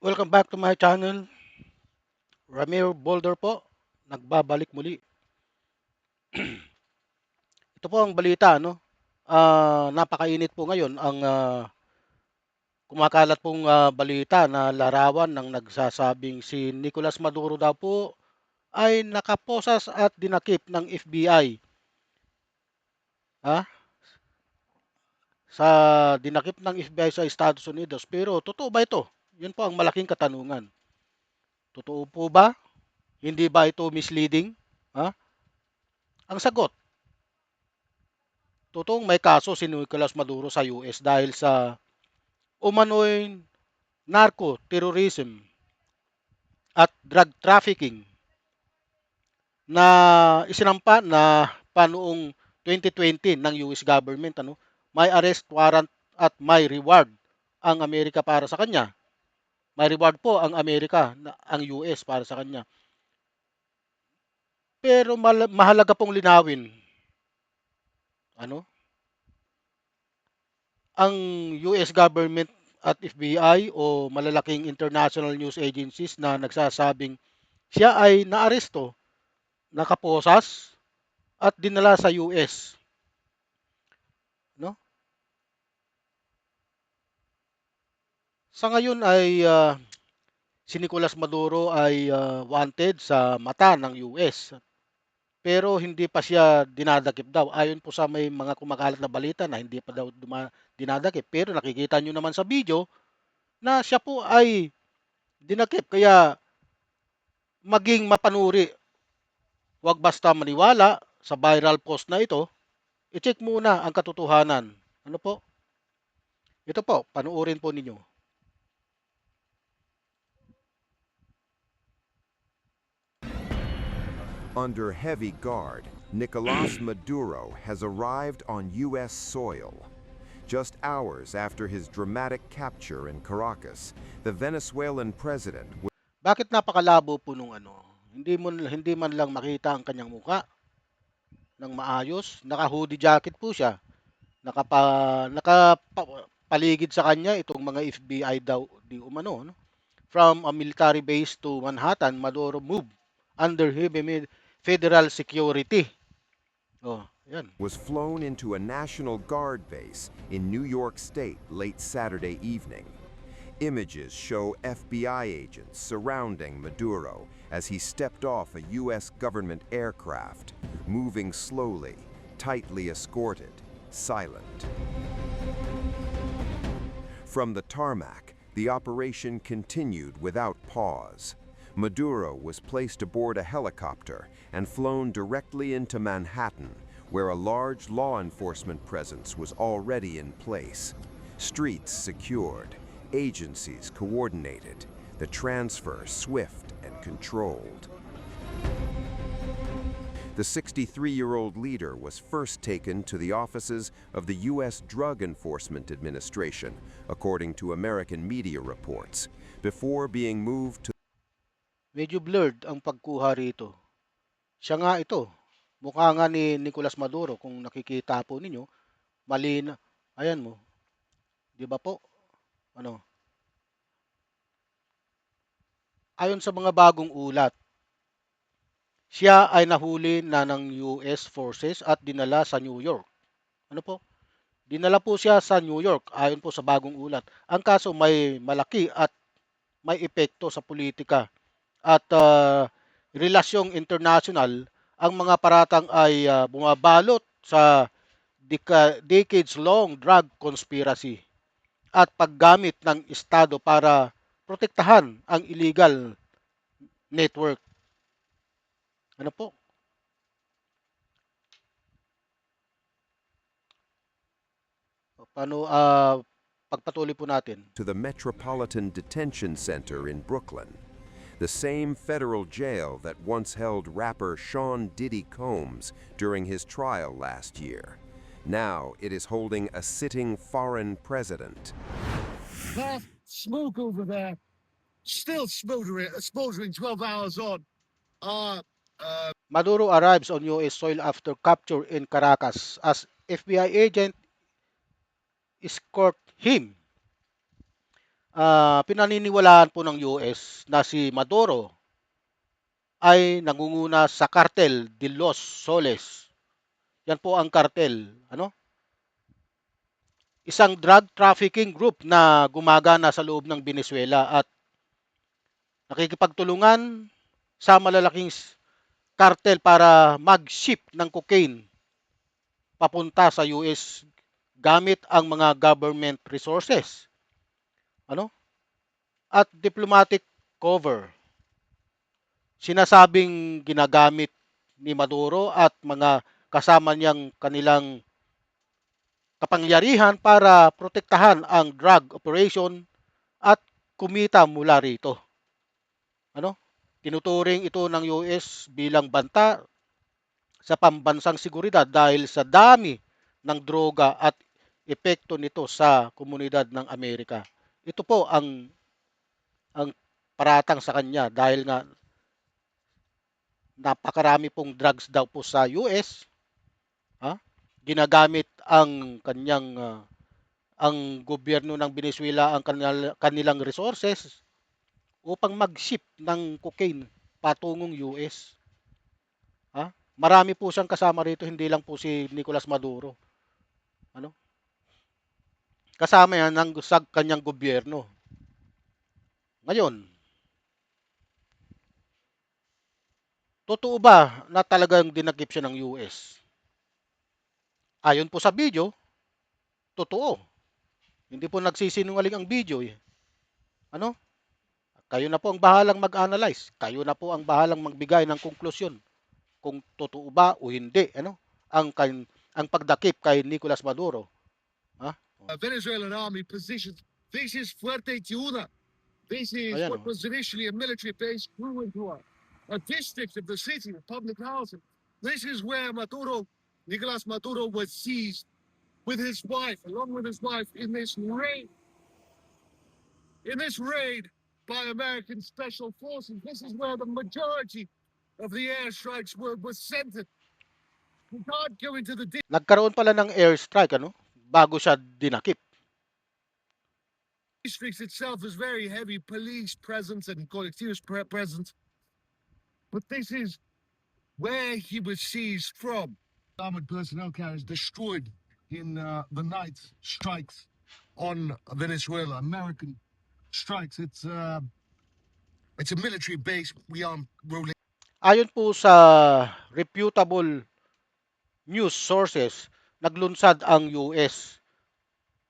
Welcome back to my channel. Ramiro Boulder po, nagbabalik muli. Ito po ang balita, no? Napakainit po ngayon ang kumakalat pong balita na larawan ng nagsasabing si Nicolas Maduro daw po ay nakaposas at dinakip ng FBI. Ha? Sa dinakip ng FBI sa Estados Unidos. Pero totoo ba ito? Yun po ang malaking katanungan. Totoo po ba? Hindi ba ito misleading? Ha? Ang sagot, totoong may kaso si Nicolas Maduro sa US dahil sa umano'y narco-terrorism at drug trafficking na isinampa na panoong 2020 ng US government. May arrest warrant at may reward ang Amerika para sa kanya. May reward po ang Amerika, ang US para sa kanya. Pero mahalaga pong linawin, ano, ang US government at FBI o malalaking international news agencies na nagsasabing siya ay naaresto, nakaposas at dinala sa US, no? Sa ngayon ay si Nicolas Maduro ay wanted sa mata ng US. Pero hindi pa siya dinadakip daw. Ayon po sa may mga kumakalat na balita na hindi pa daw dinadakip. Pero nakikita nyo naman sa video na siya po ay dinakip. Kaya maging mapanuri, huwag basta maniwala sa viral post na ito. I-check muna ang katotohanan. Ano po? Ito po, panuorin po ninyo. Under heavy guard, Nicolas Maduro has arrived on U.S. soil. Just hours after his dramatic capture in Caracas, the Venezuelan president. Bakit napakalabo po nung ano? Hindi man lang makita ang kanyang muka ng maayos. Naka-hoodie jacket po siya. Nakapaligid sa kanya itong mga FBI daw di umano, no? From a military base to Manhattan, Maduro moved under heavy federal security. Oh, yan. Was flown into a National Guard base in New York State late Saturday evening. Images show FBI agents surrounding Maduro as he stepped off a U.S. government aircraft, moving slowly, tightly escorted, silent. From the tarmac, the operation continued without pause. Maduro was placed aboard a helicopter and flown directly into Manhattan, where a large law enforcement presence was already in place. Streets secured, agencies coordinated, the transfer swift and controlled. The 63-year-old leader was first taken to the offices of the U.S. Drug Enforcement Administration, according to American media reports, before being moved to. Medyo blurred ang pagkuha rito. Siya nga ito. Mukha nga ni Nicolas Maduro kung nakikita po ninyo, mali na. Ayan mo. 'Di ba po? Ano? Ayon sa mga bagong ulat, siya ay nahuli na ng US forces at dinala sa New York. Ano po? Dinala po siya sa New York ayon po sa bagong ulat. Ang kaso may malaki at may epekto sa politika at relasyong international. Ang mga paratang ay bumabalot sa decades-long drug conspiracy at paggamit ng Estado para protektahan ang illegal network. Ano po? Paano pagpatuloy po natin? To the Metropolitan Detention Center in Brooklyn, the same federal jail that once held rapper Sean Diddy Combs during his trial last year. Now it is holding a sitting foreign president. That smoke over there, still smoldering 12 hours on. Maduro arrives on US soil after capture in Caracas as FBI agent escort him. Pinaniniwalaan po ng US na si Maduro ay nangunguna sa Cartel de los Soles. Yan po ang cartel, ano? Isang drug trafficking group na gumagana sa loob ng Venezuela at nakikipagtulungan sa malalaking cartel para mag-ship ng cocaine papunta sa US gamit ang mga government resources, ano? At diplomatic cover. Sinasabing ginagamit ni Maduro at mga kasama niyang kanilang kapangyarihan para protektahan ang drug operation at kumita mula rito. Ano? Tinuturing ito ng US bilang banta sa pambansang seguridad dahil sa dami ng droga at epekto nito sa komunidad ng Amerika. Ito po ang paratang sa kanya dahil nga napakarami pong drugs daw po sa US, ha? Ginagamit ang kanyang ang gobyerno ng Venezuela ang kanilang resources upang mag-ship ng cocaine patungong US. Ha? Marami po siyang kasama rito, hindi lang po si Nicolas Maduro. Ano? Kasama yan ng sa kanyang gobyerno. Ngayon, totoo ba na talagang dinakip siya ng US? Ayon po sa video, totoo. Hindi po nagsisinungaling ang video eh. Ano? Kayo na po ang bahalang mag-analyze. Kayo na po ang bahalang magbigay ng konklusyon kung totoo ba o hindi, ano? Ang pagdakip kay Nicolas Maduro, ha? Venezuelan army positions. This is Fuerte Tiuna. This is Ayan what oh. was initially a military base, grew into a district of the city of public housing. This is where Nicolas Maduro was seized with his wife, along with his wife, in this raid. In this raid by American special forces, this is where the majority of the airstrikes were centered. We can't go into the Nagkaroon pala ng airstrike, ano? Bago siya dinakip. districts itself is very heavy police presence and collectivist presence. But this is where he was seized from. Armored personnel carriers destroyed in the night strikes on Venezuela. American strikes. It's a military base. We are rolling. Ayon po sa reputable news sources, naglunsad ang US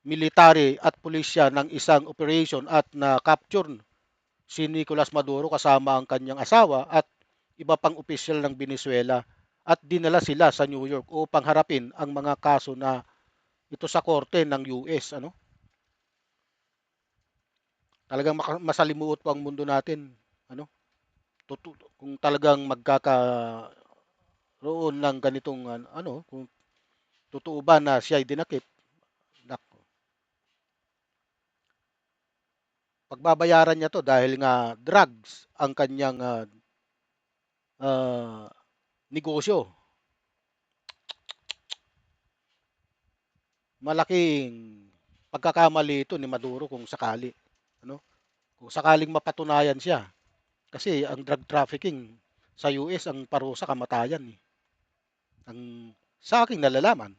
military at pulisya ng isang operation at na-capture si Nicolas Maduro kasama ang kanyang asawa at iba pang opisyal ng Venezuela at dinala sila sa New York upang harapin ang mga kaso na ito sa korte ng US, ano? Talagang masalimuot po ang mundo natin, ano? Kung talagang magkakaroon ng ganitong ano, kung totoo ba na siya ay dinakip, nako. Pagbabayaran niya to dahil nga drugs ang kanyang ah, negosyo. Malaking pagkakamali ito ni Maduro kung sakali, ano? Kung sakaling mapatunayan siya. Kasi ang drug trafficking sa US ang parusa kamatayan eh. Ang sa aking nalalaman,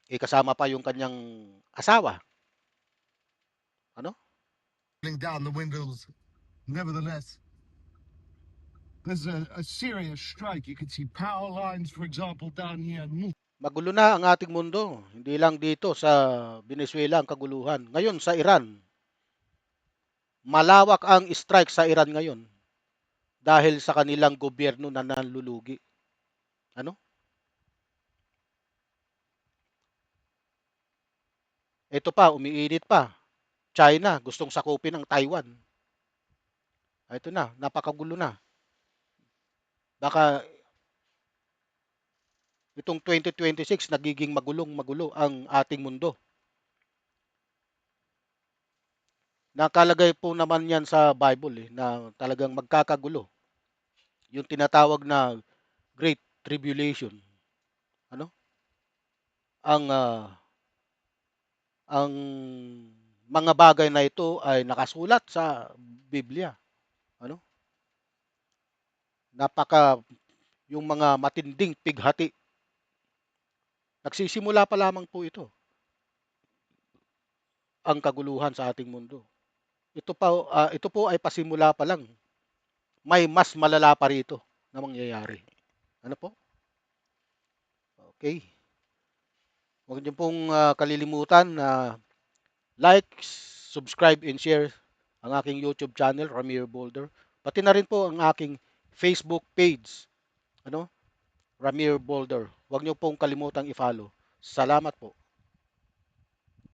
eh kasama pa yung kanyang asawa, ano? Down the windows. Nevertheless, there's a serious strike. You can see power lines, for example, down here. Magulo na ang ating mundo. Hindi lang dito sa Venezuela ang kaguluhan. Ngayon sa Iran, malawak ang strike sa Iran ngayon dahil sa kanilang gobyerno na nanlulugi. Ano? Ito pa, umiinit pa. China, gustong sakupin ang Taiwan. Ito na, napakagulo na. Baka itong 2026 nagiging magulong-magulo ang ating mundo. Nakalagay po naman yan sa Bible na talagang magkakagulo. Yung tinatawag na Great Tribulation. Ano? Ang ang mga bagay na ito ay nakasulat sa Biblia. Ano? Napaka yung mga matinding pighati. Nagsisimula pa lamang po ito, ang kaguluhan sa ating mundo. Ito po ay pasimula pa lang. May mas malala pa rito na mangyayari. Ano po? Okay. Huwag niyo pong kalilimutan na like, subscribe, and share ang aking YouTube channel, Ramir Boulder. Pati na rin po ang aking Facebook page, ano, Ramir Boulder. Huwag niyo pong kalimutang i-follow. Salamat po.